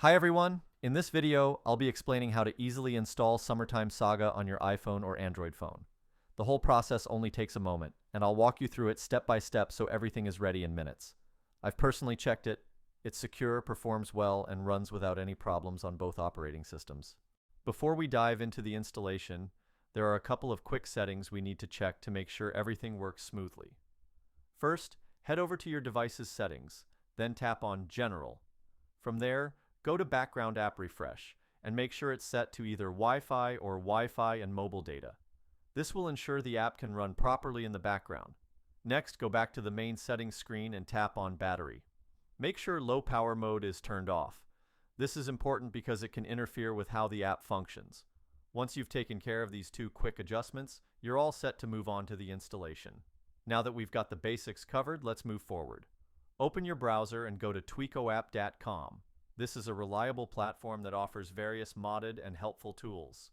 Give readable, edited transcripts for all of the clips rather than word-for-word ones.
Hi everyone! In this video, I'll be explaining how to easily install Summertime Saga on your iPhone or Android phone. The whole process only takes a moment, and I'll walk you through it step by step so everything is ready in minutes. I've personally checked it. It's secure, performs well, and runs without any problems on both operating systems. Before we dive into the installation, there are a couple of quick settings we need to check to make sure everything works smoothly. First, head over to your device's settings, then tap on General. From there, go to Background App Refresh and make sure it's set to either Wi-Fi or Wi-Fi and mobile data. This will ensure the app can run properly in the background. Next, go back to the main settings screen and tap on Battery. Make sure low power mode is turned off. This is important because it can interfere with how the app functions. Once you've taken care of these two quick adjustments, you're all set to move on to the installation. Now that we've got the basics covered, let's move forward. Open your browser and go to tweakoapp.com. This is a reliable platform that offers various modded and helpful tools.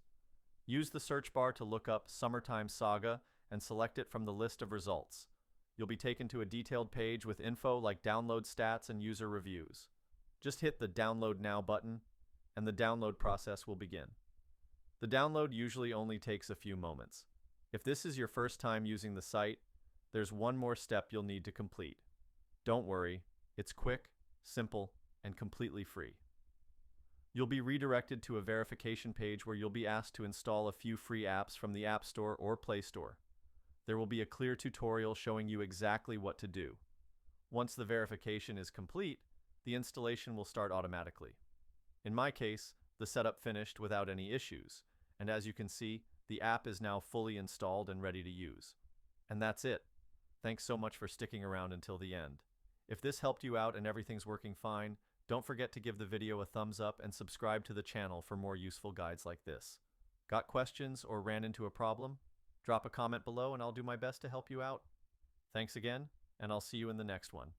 Use the search bar to look up Summertime Saga and select it from the list of results. You'll be taken to a detailed page with info like download stats and user reviews. Just hit the Download Now button, and the download process will begin. The download usually only takes a few moments. If this is your first time using the site, there's one more step you'll need to complete. Don't worry, it's quick, simple, and completely free. You'll be redirected to a verification page where you'll be asked to install a few free apps from the App Store or Play Store. There will be a clear tutorial showing you exactly what to do. Once the verification is complete, the installation will start automatically. In my case, the setup finished without any issues, and as you can see, the app is now fully installed and ready to use. And that's it. Thanks so much for sticking around until the end. If this helped you out and everything's working fine, don't forget to give the video a thumbs up and subscribe to the channel for more useful guides like this. Got questions or ran into a problem? Drop a comment below and I'll do my best to help you out. Thanks again, and I'll see you in the next one.